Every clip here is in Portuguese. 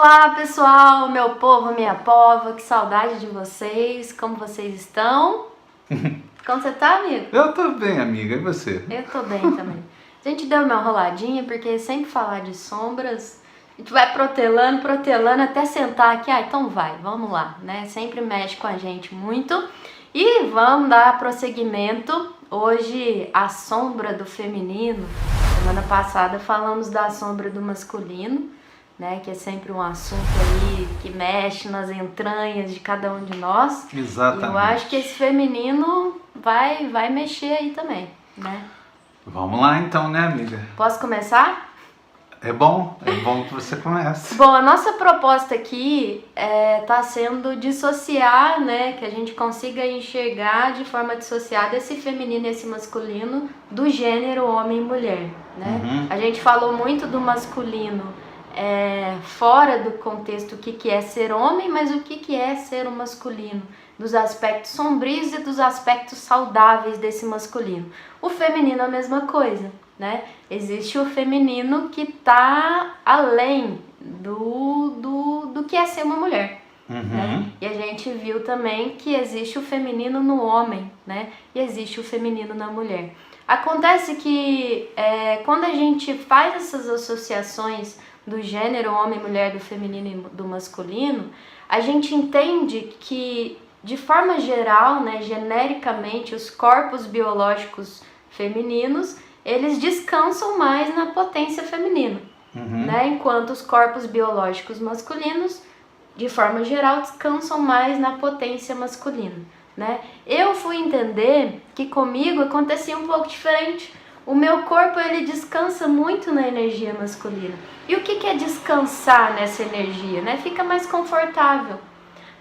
Olá pessoal, meu povo, minha pova, que saudade de vocês, como vocês estão? Como você tá, amigo? Eu tô bem, amiga, e você? Eu tô bem também. A gente deu uma enroladinha, porque sempre falar de sombras, a gente vai protelando até sentar aqui, então vai, vamos lá, né? Sempre mexe com a gente muito. E vamos dar prosseguimento, hoje a sombra do feminino. Semana passada falamos da sombra do masculino, né, que é sempre um assunto aí que mexe nas entranhas de cada um de nós. Exatamente. E eu acho que esse feminino vai mexer aí também, né? Vamos lá então, né, amiga? Posso começar? É bom que você comece. Bom, a nossa proposta aqui tá sendo dissociar, né, que a gente consiga enxergar de forma dissociada esse feminino e esse masculino do gênero homem e mulher, né? A gente falou muito do masculino fora do contexto o que é ser homem, mas o que é ser um masculino, dos aspectos sombrios e dos aspectos saudáveis desse masculino. O feminino é a mesma coisa, né? Existe o feminino que está além do que é ser uma mulher. Né? E a gente viu também que existe o feminino no homem, né? E existe o feminino na mulher. Acontece que quando a gente faz essas associações do gênero homem, mulher, do feminino e do masculino, a gente entende que, de forma geral, né, genericamente, os corpos biológicos femininos, eles descansam mais na potência feminina, né, enquanto os corpos biológicos masculinos, de forma geral, descansam mais na potência masculina, né? Eu fui entender que comigo acontecia um pouco diferente. O meu corpo, ele descansa muito na energia masculina. E o que é descansar nessa energia, né? Fica mais confortável.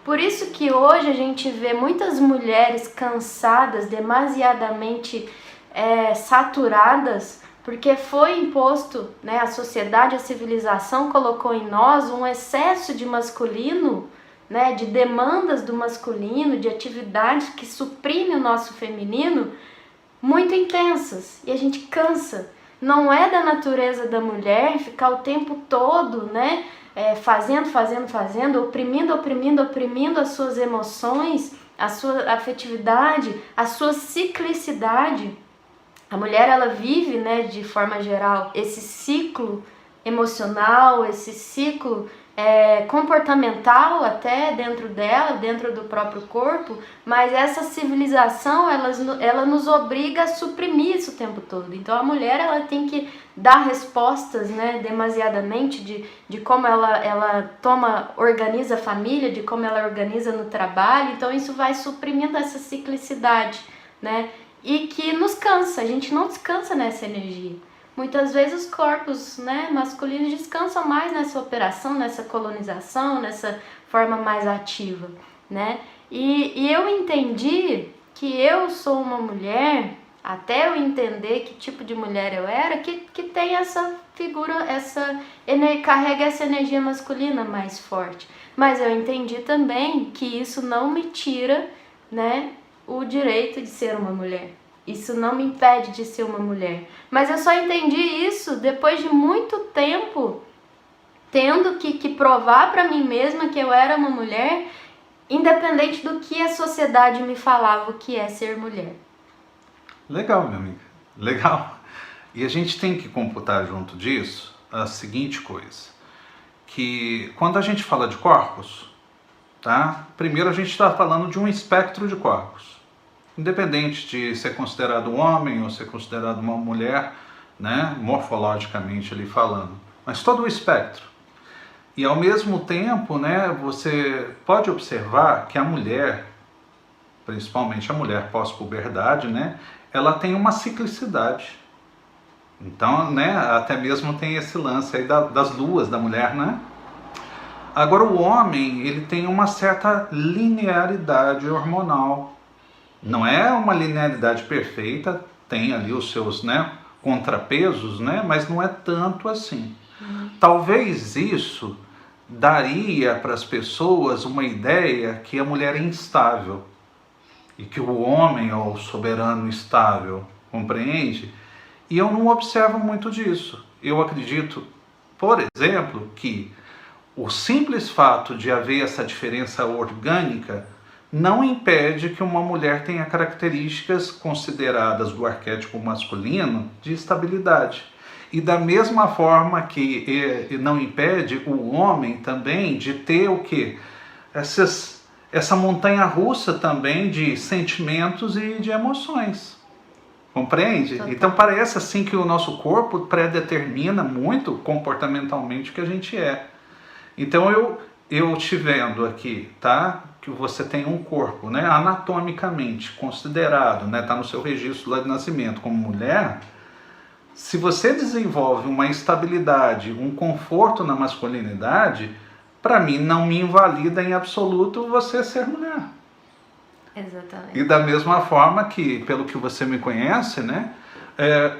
Por isso que hoje a gente vê muitas mulheres cansadas, demasiadamente saturadas, porque foi imposto, né, a sociedade, a civilização colocou em nós um excesso de masculino, né, de demandas do masculino, de atividades que suprimem o nosso feminino, muito intensas, e a gente cansa. Não é da natureza da mulher ficar o tempo todo, né, fazendo, oprimindo as suas emoções, a sua afetividade, a sua ciclicidade. A mulher, ela vive, né, de forma geral, esse ciclo emocional, esse ciclo comportamental até dentro dela, dentro do próprio corpo, mas essa civilização, ela nos obriga a suprimir isso o tempo todo. Então a mulher, ela tem que dar respostas, né, demasiadamente de como ela organiza a família, de como ela organiza no trabalho. Então isso vai suprimindo essa ciclicidade, né, e que nos cansa. A gente não descansa nessa energia. Muitas vezes os corpos, né, masculinos descansam mais nessa operação, nessa colonização, nessa forma mais ativa, né? E eu entendi que eu sou uma mulher, até eu entender que tipo de mulher eu era, que tem essa figura, carrega essa energia masculina mais forte. Mas eu entendi também que isso não me tira, né, o direito de ser uma mulher. Isso não me impede de ser uma mulher. Mas eu só entendi isso depois de muito tempo tendo que provar para mim mesma que eu era uma mulher, independente do que a sociedade me falava o que é ser mulher. Legal, minha amiga. Legal. E a gente tem que computar junto disso a seguinte coisa. Que quando a gente fala de corpos, tá? Primeiro a gente está falando de um espectro de corpos. Independente de ser considerado um homem ou ser considerado uma mulher, né, morfologicamente ali falando, mas todo o espectro. E ao mesmo tempo, né, você pode observar que a mulher, principalmente a mulher pós-puberdade, né, ela tem uma ciclicidade. Então, né, até mesmo tem esse lance aí das luas da mulher, né? Agora o homem, ele tem uma certa linearidade hormonal. Não é uma linearidade perfeita, tem ali os seus, né, contrapesos, né, mas não é tanto assim. Talvez isso daria para as pessoas uma ideia que a mulher é instável e que o homem é o soberano estável, compreende? E eu não observo muito disso. Eu acredito, por exemplo, que o simples fato de haver essa diferença orgânica não impede que uma mulher tenha características consideradas do arquétipo masculino de estabilidade. E da mesma forma que não impede o homem também de ter o quê? Essa montanha russa também de sentimentos e de emoções. Compreende? Total. Então parece assim que o nosso corpo predetermina muito comportamentalmente o que a gente é. Então eu te vendo aqui, tá? Que você tem um corpo, né? Anatomicamente considerado, né? Tá no seu registro lá de nascimento como mulher. Se você desenvolve uma estabilidade, um conforto na masculinidade, para mim não me invalida em absoluto você ser mulher. Exatamente. E da mesma forma que, pelo que você me conhece, né,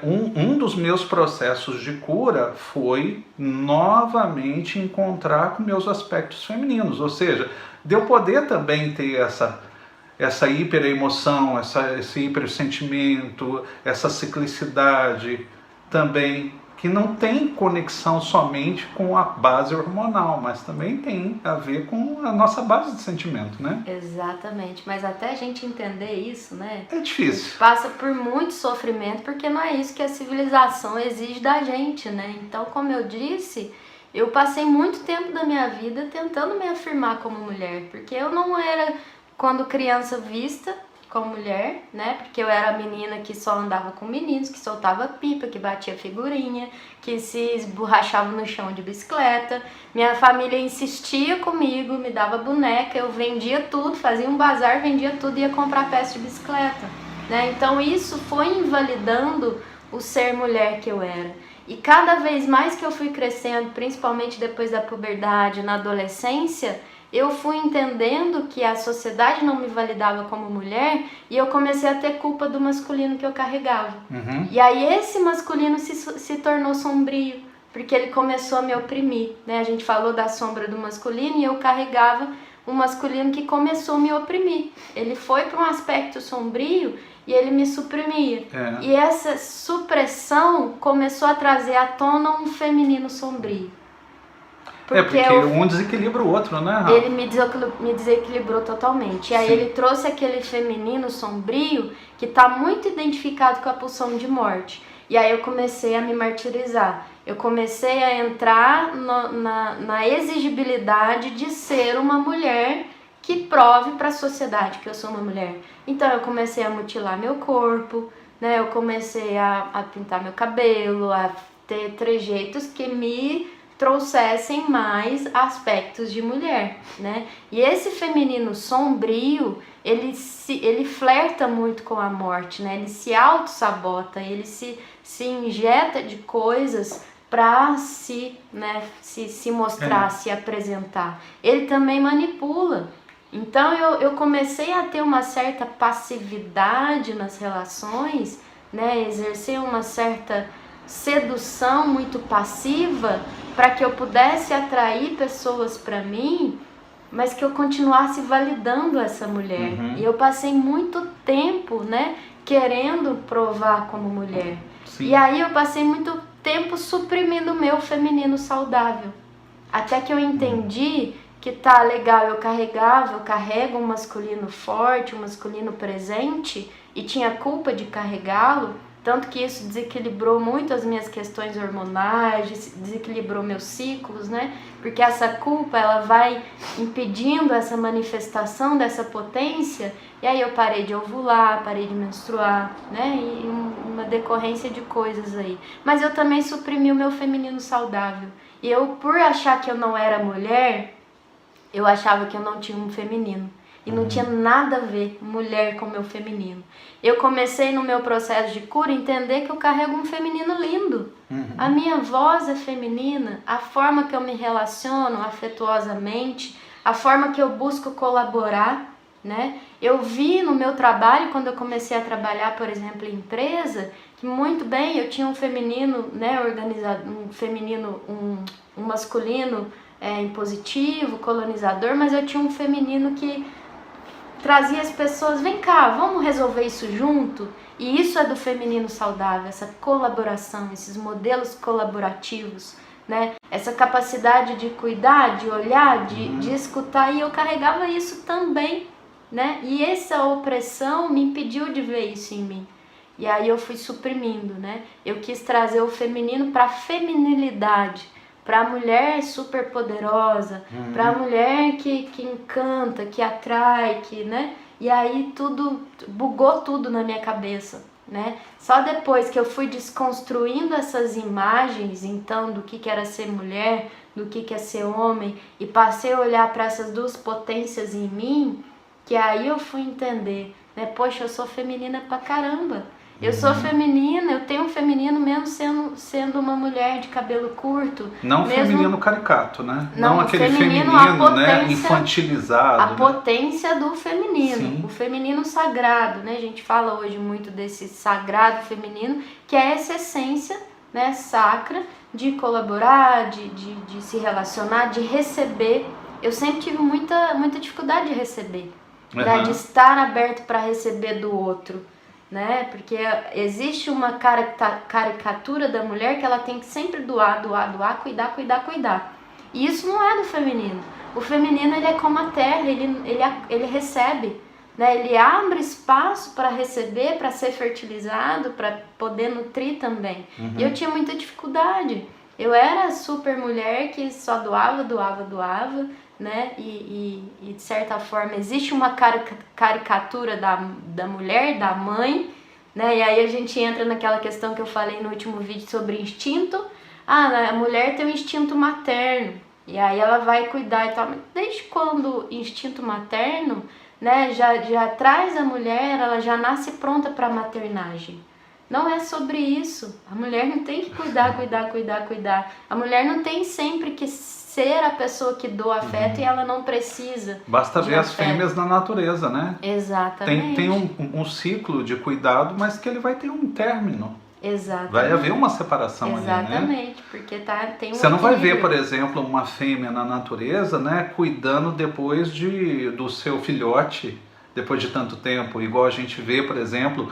um dos meus processos de cura foi novamente encontrar com meus aspectos femininos. Ou seja, de eu poder também ter essa hiperemoção, esse hipersentimento, essa ciclicidade também, que não tem conexão somente com a base hormonal, mas também tem a ver com a nossa base de sentimento, né? Exatamente, mas até a gente entender isso, né? É difícil. Passa por muito sofrimento, porque não é isso que a civilização exige da gente, né? Então, como eu disse, eu passei muito tempo da minha vida tentando me afirmar como mulher, porque eu não era, quando criança, vista como mulher, né? Porque eu era a menina que só andava com meninos, que soltava pipa, que batia figurinha, que se esborrachava no chão de bicicleta. Minha família insistia comigo, me dava boneca, eu vendia tudo, fazia um bazar, vendia tudo e ia comprar peça de bicicleta, né? Então isso foi invalidando o ser mulher que eu era. E cada vez mais que eu fui crescendo, principalmente depois da puberdade, na adolescência, eu fui entendendo que a sociedade não me validava como mulher e eu comecei a ter culpa do masculino que eu carregava. Uhum. E aí esse masculino se tornou sombrio, porque ele começou a me oprimir, né? A gente falou da sombra do masculino e eu carregava um masculino que começou a me oprimir. Ele foi para um aspecto sombrio e ele me suprimia. E essa supressão começou a trazer à tona um feminino sombrio. Porque um desequilibra o outro, né, Rafa? Ele me desequilibrou totalmente. E aí ele trouxe aquele feminino sombrio que está muito identificado com a pulsão de morte. E aí eu comecei a me martirizar. Eu comecei a entrar na exigibilidade de ser uma mulher que prove para a sociedade que eu sou uma mulher. Então eu comecei a mutilar meu corpo, né? Eu comecei a pintar meu cabelo, a ter trejeitos que me trouxessem mais aspectos de mulher, né? E esse feminino sombrio, ele flerta muito com a morte, né? Ele se auto-sabota, ele se injeta de coisas para se mostrar, se apresentar. Ele também manipula. Então eu comecei a ter uma certa passividade nas relações, né? Exercer uma certa sedução muito passiva para que eu pudesse atrair pessoas para mim, mas que eu continuasse validando essa mulher. Uhum. E eu passei muito tempo, né, querendo provar como mulher. Sim. E aí eu passei muito tempo suprimindo o meu feminino saudável. Até que eu entendi que tá legal, eu carrego um masculino forte, um masculino presente, e tinha culpa de carregá-lo. Tanto que isso desequilibrou muito as minhas questões hormonais, desequilibrou meus ciclos, né? Porque essa culpa, ela vai impedindo essa manifestação dessa potência, e aí eu parei de ovular, parei de menstruar, né? E uma decorrência de coisas aí. Mas eu também suprimi o meu feminino saudável. E eu, por achar que eu não era mulher, eu achava que eu não tinha um feminino. E não tinha nada a ver mulher com o meu feminino. Eu comecei no meu processo de cura a entender que eu carrego um feminino lindo. A minha voz é feminina, a forma que eu me relaciono afetuosamente, a forma que eu busco colaborar, né? Eu vi no meu trabalho, quando eu comecei a trabalhar, por exemplo, em empresa, que muito bem, eu tinha um feminino, né, organizado, um feminino, um masculino impositivo, colonizador, mas eu tinha um feminino que trazia as pessoas, vem cá, vamos resolver isso junto. E isso é do feminino saudável, essa colaboração, esses modelos colaborativos, né? Essa capacidade de cuidar, de olhar, de escutar, e eu carregava isso também, né? E essa opressão me impediu de ver isso em mim. E aí eu fui suprimindo, né? Eu quis trazer o feminino para a feminilidade, para a mulher super poderosa, para a mulher que encanta, que atrai, que, né? E aí tudo, bugou tudo na minha cabeça, né? Só depois que eu fui desconstruindo essas imagens, então, do que era ser mulher, do que é ser homem, e passei a olhar para essas duas potências em mim, que aí eu fui entender, né? Poxa, eu sou feminina pra caramba. Eu sou feminina, eu tenho um feminino mesmo sendo uma mulher de cabelo curto. Não mesmo... feminino caricato, né? Não aquele feminino, né? Infantilizado. A potência do feminino, Sim. O feminino sagrado, né? A gente fala hoje muito desse sagrado feminino, que é essa essência, né, sacra de colaborar, de se relacionar, de receber. Eu sempre tive muita dificuldade de receber, né? De estar aberto para receber do outro, né? Porque existe uma caricatura da mulher que ela tem que sempre doar, cuidar. E isso não é do feminino. O feminino, ele é como a terra, ele recebe, né? Ele abre espaço para receber, para ser fertilizado, para poder nutrir também. E eu tinha muita dificuldade. Eu era super mulher que só doava, né? E de certa forma existe uma caricatura da mulher, da mãe, né? E aí a gente entra naquela questão que eu falei no último vídeo sobre instinto. A mulher tem um instinto materno, e aí ela vai cuidar e tal. Mas desde quando o instinto materno, né, já traz a mulher, ela já nasce pronta para a maternagem? Não é sobre isso. A mulher não tem que cuidar. A mulher não tem sempre que ser a pessoa que doa afeto, e ela não precisa. Basta ver as fêmeas na natureza, né? Exatamente. Tem um ciclo de cuidado, mas que ele vai ter um término. Exatamente. Vai haver uma separação ali, né? Exatamente, porque tem um Você não vai ver, equilíbrio. por exemplo, uma fêmea na natureza, né, cuidando depois do seu filhote, depois de tanto tempo, igual a gente vê, por exemplo,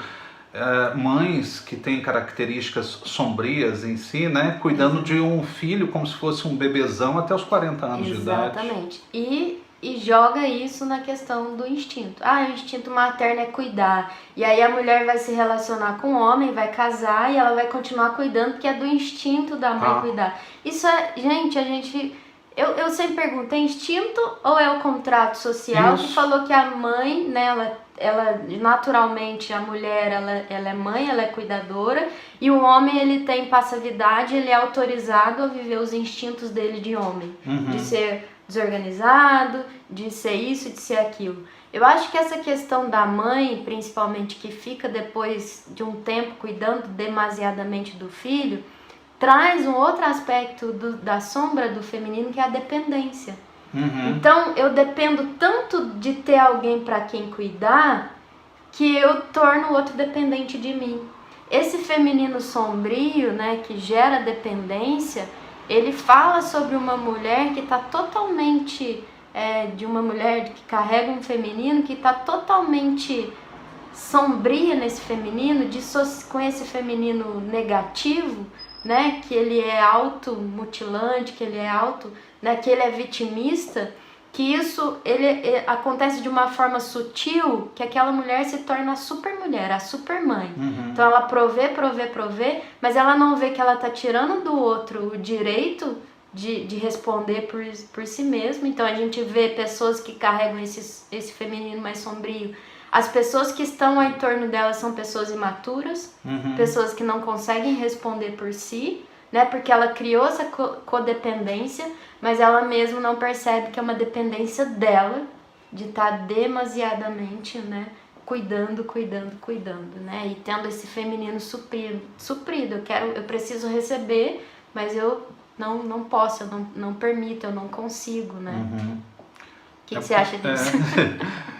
mães que têm características sombrias em si, né, cuidando de um filho como se fosse um bebezão até os 40 anos de idade. Exatamente. E joga isso na questão do instinto. O instinto materno é cuidar. E aí a mulher vai se relacionar com o homem, vai casar e ela vai continuar cuidando, porque é do instinto da mãe cuidar. Isso é, gente, eu sempre pergunto, é instinto ou é o contrato social que falou que a mãe, né, ela naturalmente, a mulher, ela é mãe, ela é cuidadora, e o homem, ele tem passividade, ele é autorizado a viver os instintos dele de homem, de ser desorganizado, de ser isso, de ser aquilo. Eu acho que essa questão da mãe, principalmente, que fica depois de um tempo cuidando demasiadamente do filho, traz um outro aspecto da sombra do feminino, que é a dependência. Então, eu dependo tanto de ter alguém para quem cuidar, que eu torno o outro dependente de mim. Esse feminino sombrio, né, que gera dependência, ele fala sobre uma mulher que está totalmente, de uma mulher que carrega um feminino, que está totalmente sombria nesse feminino, com esse feminino negativo, né, que ele é automutilante, que ele é né, que ele é vitimista, que isso ele acontece de uma forma sutil, que aquela mulher se torna a super mulher, a super mãe. Então ela provê, mas ela não vê que ela tá tirando do outro o direito de responder por si mesmo. Então a gente vê pessoas que carregam esse feminino mais sombrio. As pessoas que estão em torno dela são pessoas imaturas, pessoas que não conseguem responder por si, né? Porque ela criou essa codependência, mas ela mesma não percebe que é uma dependência dela, de estar demasiadamente, né, cuidando, né? E tendo esse feminino suprido. Eu preciso receber, mas eu não posso, eu não permito, eu não consigo, né? O que você acha disso?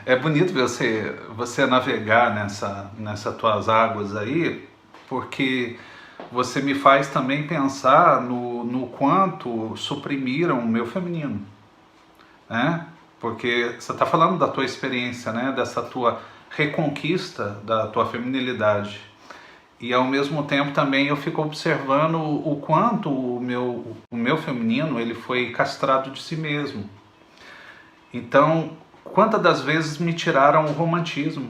É bonito ver você navegar nessas tuas águas aí, porque você me faz também pensar no quanto suprimiram o meu feminino, né? Porque você está falando da tua experiência, né? Dessa tua reconquista da tua feminilidade. E ao mesmo tempo também eu fico observando o quanto o meu feminino ele foi castrado de si mesmo. Então, quantas das vezes me tiraram o romantismo?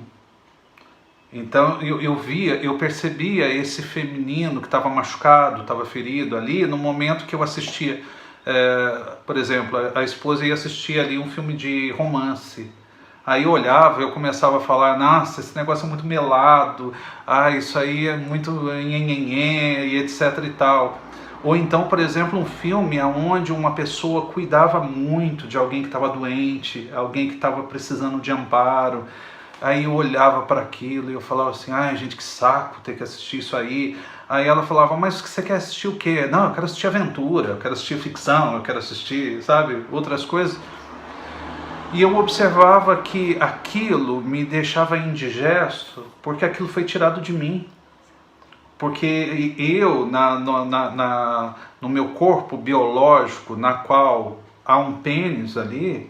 Então eu percebia esse feminino que estava machucado, estava ferido ali, no momento que eu assistia, por exemplo, a esposa ia assistir ali um filme de romance. Aí eu olhava, eu começava a falar, nossa, esse negócio é muito melado, isso aí é muito nhenhenhê, e etc e tal. Ou então, por exemplo, um filme onde uma pessoa cuidava muito de alguém que estava doente, alguém que estava precisando de amparo. Aí eu olhava para aquilo e eu falava assim, ai gente, que saco ter que assistir isso aí. Aí ela falava, mas você quer assistir o quê? Não, eu quero assistir aventura, eu quero assistir ficção, eu quero assistir, sabe, outras coisas. E eu observava que aquilo me deixava indigesto porque aquilo foi tirado de mim. Porque eu, no meu corpo biológico, na qual há um pênis ali,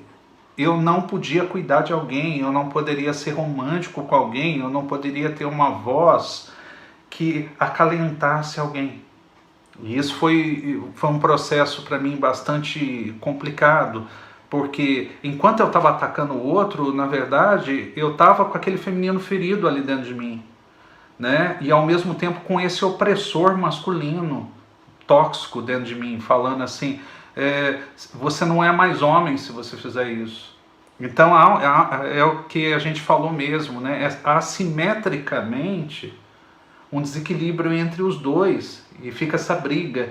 eu não podia cuidar de alguém, eu não poderia ser romântico com alguém, eu não poderia ter uma voz que acalentasse alguém. E isso foi um processo para mim bastante complicado, porque enquanto eu estava atacando o outro, na verdade, eu estava com aquele feminino ferido ali dentro de mim, né? E ao mesmo tempo com esse opressor masculino tóxico dentro de mim, falando assim, você não é mais homem se você fizer isso. Então é o que a gente falou mesmo, né? Assimetricamente um desequilíbrio entre os dois e fica essa briga.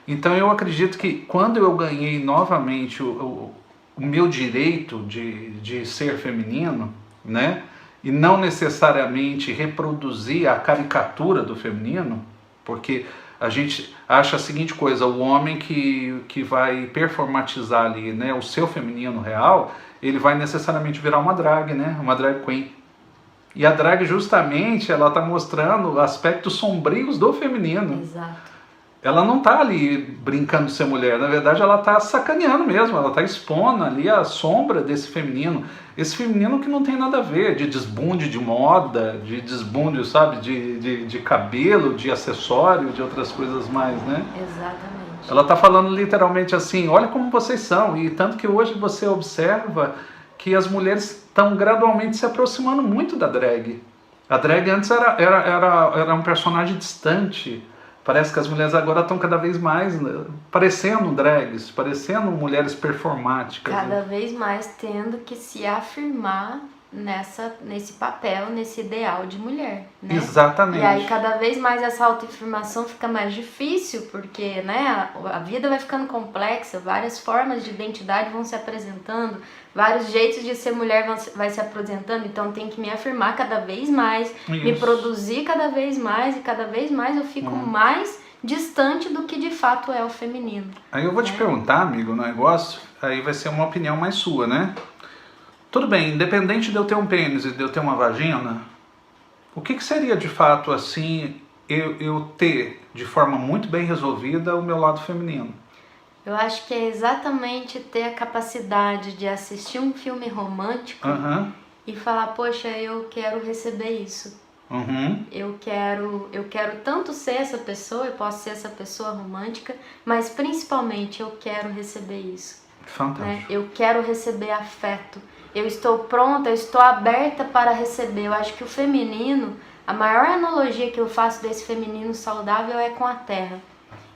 Então eu acredito que quando eu ganhei novamente o meu direito de ser feminino, né? E não necessariamente reproduzir a caricatura do feminino, porque a gente acha a seguinte coisa, o homem que vai performatizar ali, né, o seu feminino real, ele vai necessariamente virar uma drag, né, uma drag queen. E a drag justamente, ela está mostrando aspectos sombrios do feminino. Exato. Ela não está ali brincando de ser mulher, na verdade ela está sacaneando mesmo, ela está expondo ali a sombra desse feminino. Esse feminino que não tem nada a ver, de desbunde de moda, de desbunde, sabe, de cabelo, de acessório, de outras coisas mais, né? Exatamente. Ela está falando literalmente assim, olha como vocês são, e tanto que hoje você observa que as mulheres estão gradualmente se aproximando muito da drag. A drag antes era um personagem distante. Parece que as mulheres agora estão cada vez mais parecendo drags, parecendo mulheres performáticas. Cada vez mais tendo que se afirmar nesse papel, nesse ideal de mulher, né? Exatamente. E aí cada vez mais essa autoafirmação fica mais difícil, porque, né, a vida vai ficando complexa, várias formas de identidade vão se apresentando, vários jeitos de ser mulher vai se apresentando, então tem que me afirmar cada vez mais, me produzir cada vez mais, e cada vez mais eu fico mais distante do que de fato é o feminino. Aí eu vou te perguntar, amigo, um negócio, aí vai ser uma opinião mais sua, né? Tudo bem, independente de eu ter um pênis e de eu ter uma vagina, o que seria de fato assim eu ter de forma muito bem resolvida o meu lado feminino? Eu acho que é exatamente ter a capacidade de assistir um filme romântico e falar, poxa, eu quero receber isso. Eu quero tanto ser essa pessoa, eu posso ser essa pessoa romântica, mas principalmente eu quero receber isso. Fantástico. Né? Eu quero receber afeto. Eu estou pronta, eu estou aberta para receber. Eu acho que o feminino, a maior analogia que eu faço desse feminino saudável é com a terra.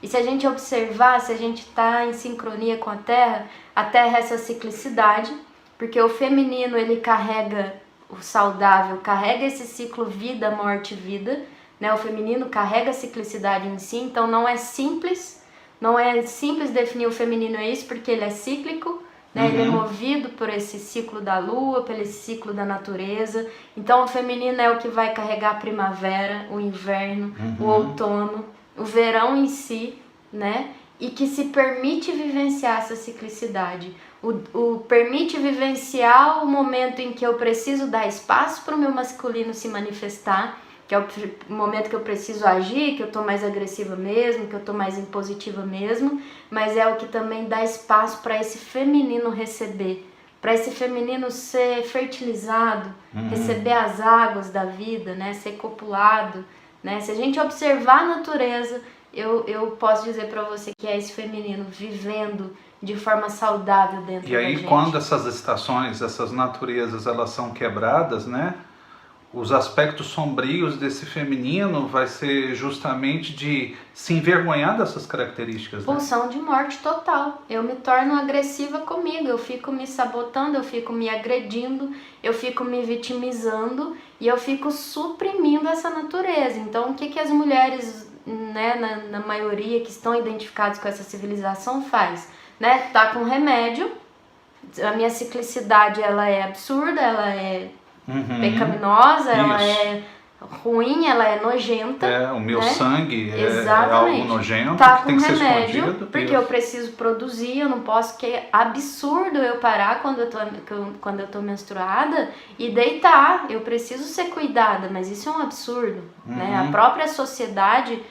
E se a gente observar, se a gente está em sincronia com a terra é essa ciclicidade, porque o feminino ele carrega o saudável, carrega esse ciclo vida, morte, vida, né? O feminino carrega a ciclicidade em si, então não é simples definir o feminino é isso, porque ele é cíclico, né? Ele é movido por esse ciclo da lua, pelo esse ciclo da natureza. Então o feminino é o que vai carregar a primavera, o inverno, o outono, o verão em si, né? E que se permite vivenciar essa ciclicidade. O permite vivenciar o momento em que eu preciso dar espaço para o meu masculino se manifestar, que é o momento que eu preciso agir, que eu tô mais agressiva mesmo, que eu tô mais impositiva mesmo, mas é o que também dá espaço para esse feminino receber, para esse feminino ser fertilizado, receber as águas da vida, né, ser copulado, né? Se a gente observar a natureza, eu posso dizer para você que é esse feminino vivendo de forma saudável dentro da gente. E aí, quando essas estações, essas naturezas, elas são quebradas, né? Os aspectos sombrios desse feminino vai ser justamente de se envergonhar dessas características, né? Pulsão de morte total. Eu me torno agressiva comigo, eu fico me sabotando, eu fico me agredindo, eu fico me vitimizando e eu fico suprimindo essa natureza. Então, o que as mulheres, né, na maioria que estão identificadas com essa civilização faz? Né? Tá com remédio, a minha ciclicidade ela é absurda, ela é pecaminosa, ela é ruim, ela é nojenta. O meu né? sangue é algo nojento, tá que tem que ser escondido. Porque eu preciso produzir, eu não posso, que é absurdo eu parar quando eu tô menstruada e deitar. Eu preciso ser cuidada, mas isso é um absurdo. Né? A própria sociedade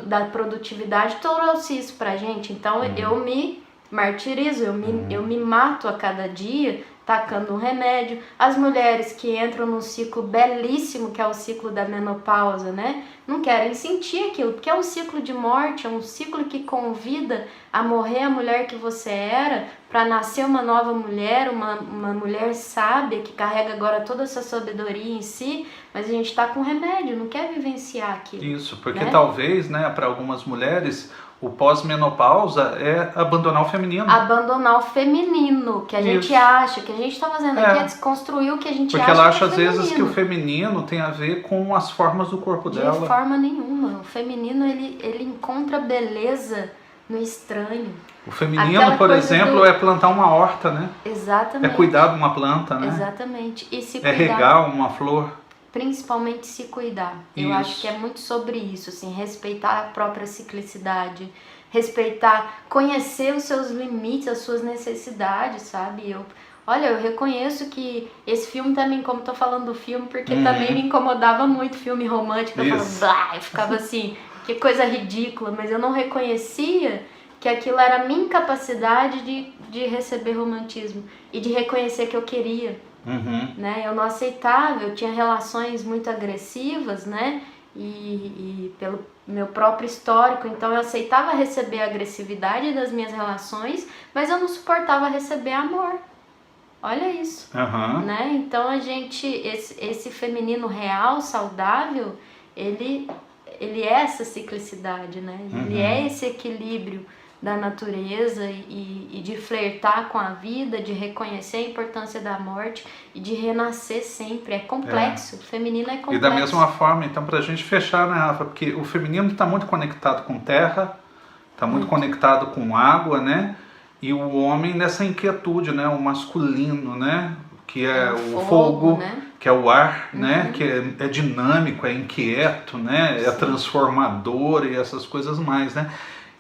da produtividade trouxe isso pra gente. Então eu me martirizo, eu me mato a cada dia tacando um remédio. As mulheres que entram num ciclo belíssimo, que é o ciclo da menopausa, né? Não querem sentir aquilo, porque é um ciclo de morte, é um ciclo que convida a morrer a mulher que você era, para nascer uma nova mulher, uma mulher sábia, que carrega agora toda essa sabedoria em si, mas a gente tá com remédio, não quer vivenciar aquilo. Isso, porque né? talvez, né, para algumas mulheres, o pós-menopausa é abandonar o feminino. Abandonar o feminino, que a gente acha, que a gente está fazendo aqui é desconstruir o que a gente Porque acha. Porque ela acha que é às vezes que o feminino tem a ver com as formas do corpo dela. De forma nenhuma. O feminino, ele encontra beleza no estranho. O feminino, por exemplo, é plantar uma horta, né? Exatamente. É cuidar de uma planta, né? Exatamente. E se cuidar. É regar uma flor. Principalmente se cuidar. Eu acho que é muito sobre isso, assim, respeitar a própria ciclicidade, respeitar, conhecer os seus limites, as suas necessidades, sabe? Olha, eu reconheço que esse filme também, como tô falando do filme, porque também me incomodava muito filme romântico, eu ficava assim, que coisa ridícula, mas eu não reconhecia que aquilo era a minha incapacidade de receber romantismo e de reconhecer que eu queria. Né? Eu não aceitava, eu tinha relações muito agressivas, né? E pelo meu próprio histórico, então eu aceitava receber a agressividade das minhas relações, mas eu não suportava receber amor. Olha isso, né? Então a gente, esse feminino real, saudável, ele é essa ciclicidade, né? Ele é esse equilíbrio da natureza e de flertar com a vida, de reconhecer a importância da morte e de renascer sempre. É complexo, o feminino é complexo. E da mesma forma, então, pra gente fechar, né, Rafa, porque o feminino está muito conectado com terra, está muito conectado com água, né, e o homem nessa inquietude, né, o masculino, né, que é o fogo, né? Que é o ar, né, que é dinâmico, é inquieto, né, é transformador e essas coisas mais, né.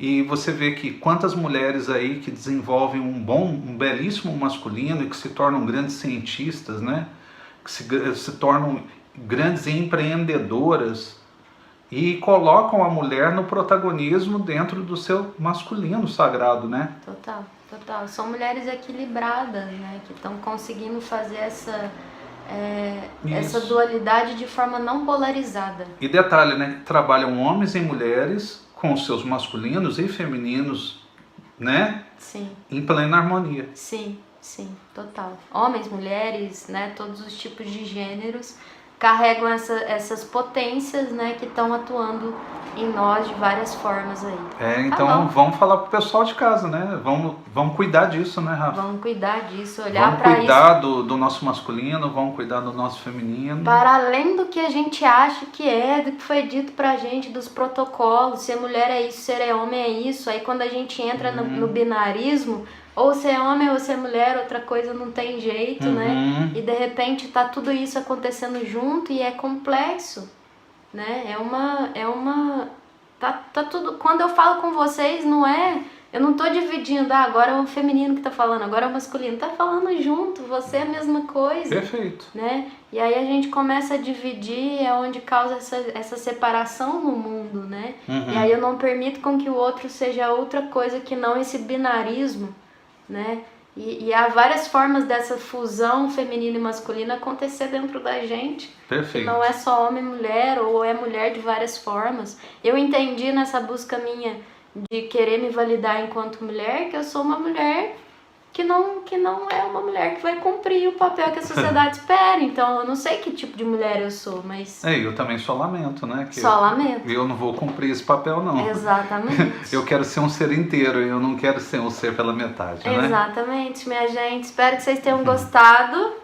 E você vê que quantas mulheres aí que desenvolvem um belíssimo masculino e que se tornam grandes cientistas, né? Que se tornam grandes empreendedoras e colocam a mulher no protagonismo dentro do seu masculino sagrado, né? Total, total. São mulheres equilibradas, né? Que estão conseguindo fazer essa dualidade de forma não polarizada. E detalhe, né? Trabalham homens e mulheres com seus masculinos e femininos, né? Sim. Em plena harmonia. Sim, sim, total. Homens, mulheres, né? Todos os tipos de gêneros carregam essas potências, né? Que estão atuando em nós de várias formas aí. Então vamos falar pro pessoal de casa, né? Vamos cuidar disso, né, Rafa? Vamos cuidar disso, olhar para isso. Vamos cuidar do nosso masculino, vamos cuidar do nosso feminino. Para além do que a gente acha que do que foi dito pra gente, dos protocolos, ser mulher é isso, ser homem é isso. Aí quando a gente entra no binarismo, ou você é homem ou você é mulher, outra coisa não tem jeito, né? E de repente tá tudo isso acontecendo junto e é complexo, né? Tá tudo. Quando eu falo com vocês, eu não tô dividindo, agora é o feminino que tá falando, agora é o masculino. Tá falando junto, você é a mesma coisa. Perfeito. Né? E aí a gente começa a dividir, é onde causa essa separação no mundo, né? E aí eu não permito com que o outro seja outra coisa que não esse binarismo, né? E há várias formas dessa fusão feminina e masculina acontecer dentro da gente. Perfeito. Não é só homem e mulher, ou é mulher de várias formas. Eu entendi nessa busca minha de querer me validar enquanto mulher, que eu sou uma mulher que não é uma mulher que vai cumprir o papel que a sociedade espera. Então, eu não sei que tipo de mulher eu sou, mas... Eu também só lamento, né? Que lamento. Eu não vou cumprir esse papel, não. Exatamente. Eu quero ser um ser inteiro, eu não quero ser um ser pela metade, né? Exatamente, minha gente. Espero que vocês tenham gostado.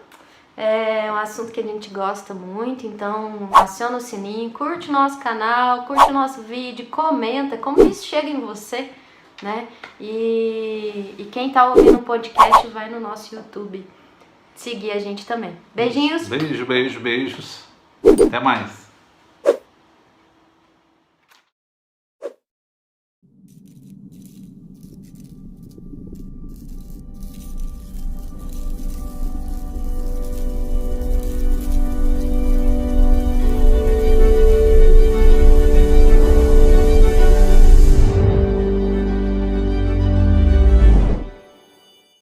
É um assunto que a gente gosta muito, então aciona o sininho, curte o nosso canal, curte o nosso vídeo, comenta como isso chega em você, né? E quem tá ouvindo o podcast vai no nosso YouTube seguir a gente também. Beijinhos! Beijos. Até mais!